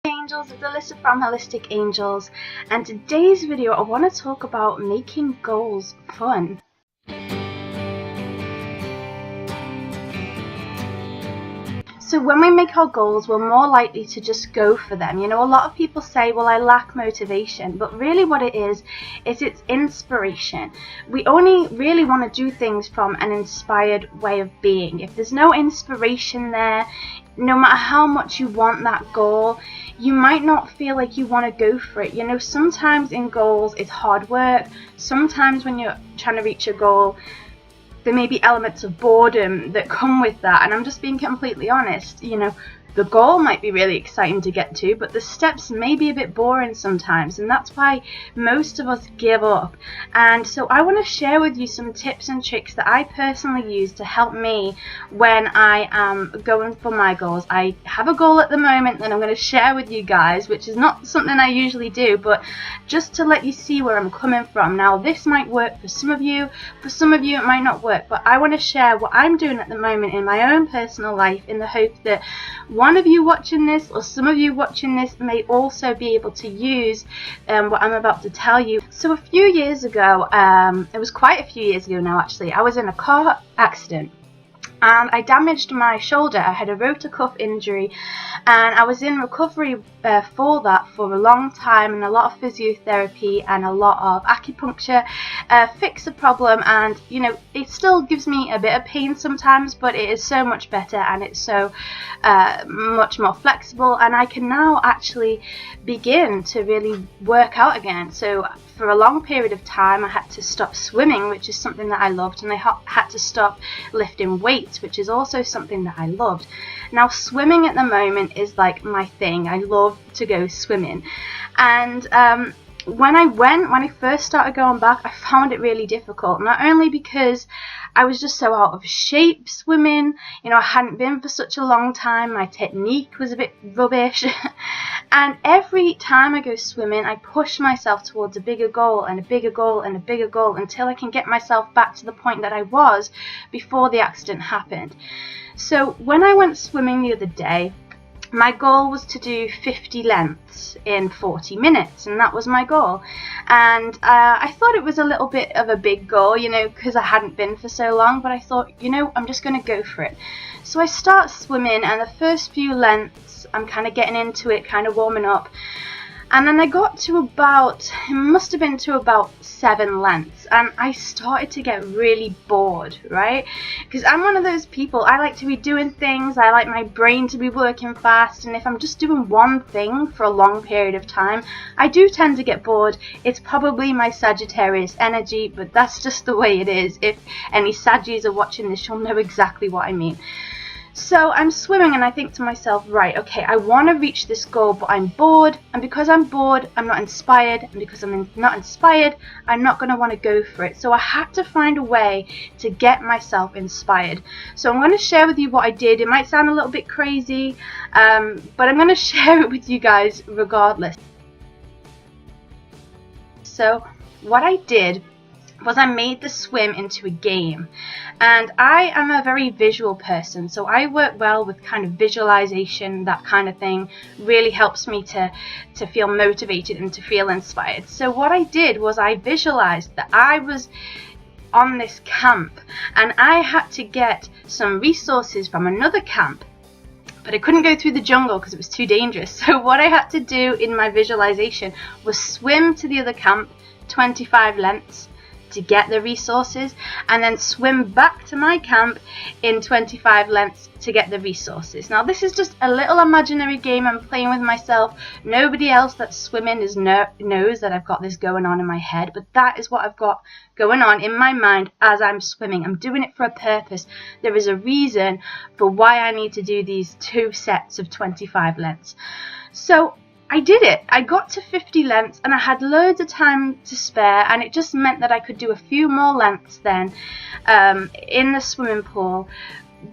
Angels, it's Alyssa from Holistic Angels, and today's video I want to talk about making goals fun. So when we make our goals, we're more likely to just go for them. You know, a lot of people say, well, I lack motivation, but really what it is it's inspiration. We only really want to do things from an inspired way of being. If there's no inspiration there, no matter how much you want that goal, you might not feel like you want to go for it. You know, sometimes in goals it's hard work. Sometimes when you're trying to reach a goal, there may be elements of boredom that come with that, and I'm just being completely honest. You know, the goal might be really exciting to get to, but the steps may be a bit boring sometimes, and that's why most of us give up. And so I want to share with you some tips and tricks that I personally use to help me when I am going for my goals. I have a goal at the moment that I'm going to share with you guys, which is not something I usually do, but just to let you see where I'm coming from. Now, this might work for some of you it might not work, but I want to share what I'm doing at the moment in my own personal life, in the hope that one of you watching this or some of you watching this may also be able to use what I'm about to tell you. So a few years ago, it was quite a few years ago now actually, I was in a car accident and I damaged my shoulder. I had a rotator cuff injury and I was in recovery for that for a long time, and a lot of physiotherapy and a lot of acupuncture fix the problem. And you know, it still gives me a bit of pain sometimes, but it is so much better and it's so much more flexible, and I can now actually begin to really work out again. So for a long period of time I had to stop swimming, which is something that I loved, and I had to stop lifting weights, which is also something that I loved. Now swimming at the moment is like my thing. I love to go swimming, and when I first started going back, I found it really difficult, not only because I was just so out of shape swimming, you know, I hadn't been for such a long time, my technique was a bit rubbish, and every time I go swimming, I push myself towards a bigger goal and a bigger goal and a bigger goal until I can get myself back to the point that I was before the accident happened. So when I went swimming the other day, my goal was to do 50 lengths in 40 minutes, and that was my goal. And I thought it was a little bit of a big goal, you know, because I hadn't been for so long, but I thought, you know, I'm just going to go for it. So I start swimming, and the first few lengths, I'm kind of getting into it, kind of warming up. And then I got to about, it must have been to about 7 lengths, and I started to get really bored, right? Because I'm one of those people, I like to be doing things, I like my brain to be working fast, and if I'm just doing one thing for a long period of time, I do tend to get bored. It's probably my Sagittarius energy, but that's just the way it is. If any Saggies are watching this, you'll know exactly what I mean. So I'm swimming and I think to myself, right, okay, I want to reach this goal, but I'm bored, and because I'm bored, I'm not inspired, and because I'm not inspired, I'm not going to want to go for it. So I had to find a way to get myself inspired. So I'm going to share with you what I did. It might sound a little bit crazy, but I'm going to share it with you guys regardless. So what I did was I made the swim into a game, and I am a very visual person, so I work well with kind of visualization. That kind of thing really helps me to feel motivated and to feel inspired. So what I did was I visualized that I was on this camp and I had to get some resources from another camp, but I couldn't go through the jungle because it was too dangerous. So what I had to do in my visualization was swim to the other camp 25 lengths to get the resources, and then swim back to my camp in 25 lengths to get the resources. Now this is just a little imaginary game I'm playing with myself. Nobody else that's swimming knows that I've got this going on in my head, but that is what I've got going on in my mind as I'm swimming. I'm doing it for a purpose. There is a reason for why I need to do these 2 sets of 25 lengths. So I did it. I got to 50 lengths and I had loads of time to spare, and it just meant that I could do a few more lengths then in the swimming pool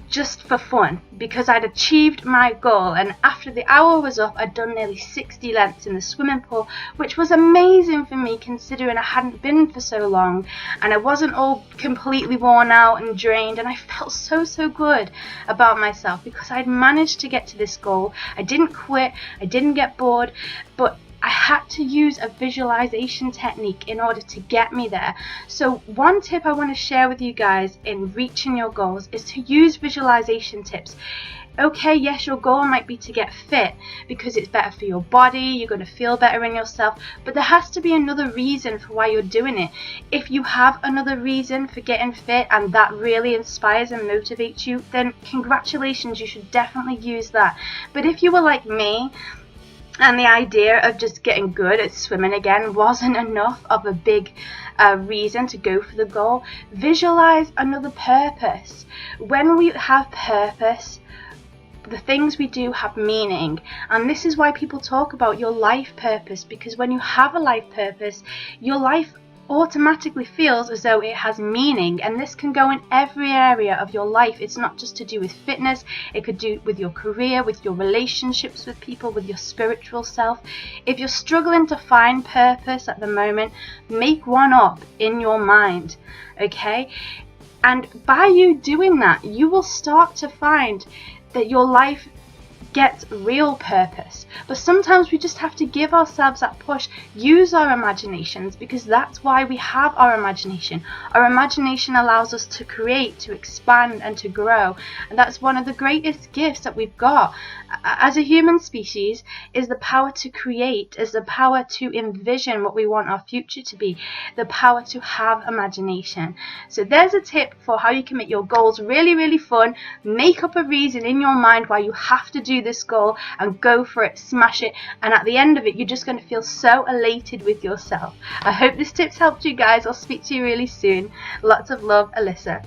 just for fun, because I'd achieved my goal, and after the hour was up I'd done nearly 60 lengths in the swimming pool, which was amazing for me considering I hadn't been for so long and I wasn't all completely worn out and drained, and I felt so good about myself because I'd managed to get to this goal. I didn't quit, I didn't get bored, but I had to use a visualization technique in order to get me there. So one tip I want to share with you guys in reaching your goals is to use visualization tips. Okay, yes, your goal might be to get fit because it's better for your body, you're going to feel better in yourself, but there has to be another reason for why you're doing it. If you have another reason for getting fit and that really inspires and motivates you, then congratulations, you should definitely use that. But if you were like me, and the idea of just getting good at swimming again wasn't enough of a big reason to go for the goal, visualize another purpose. When we have purpose, the things we do have meaning, and this is why people talk about your life purpose, because when you have a life purpose, your life automatically feels as though it has meaning, and this can go in every area of your life. It's not just to do with fitness, it could do with your career, with your relationships with people, with your spiritual self. If you're struggling to find purpose at the moment, make one up in your mind, okay? And by you doing that, you will start to find that your life gets real purpose. But sometimes we just have to give ourselves that push, use our imaginations, because that's why we have our imagination. Our imagination allows us to create, to expand, and to grow, and that's one of the greatest gifts that we've got as a human species, is the power to create, is the power to envision what we want our future to be, the power to have imagination. So there's a tip for how you can make your goals really fun. Make up a reason in your mind why you have to do this goal and go for it, smash it, and at the end of it you're just going to feel so elated with yourself. I hope this tip's helped you guys. I'll speak to you really soon. Lots of love, Alyssa.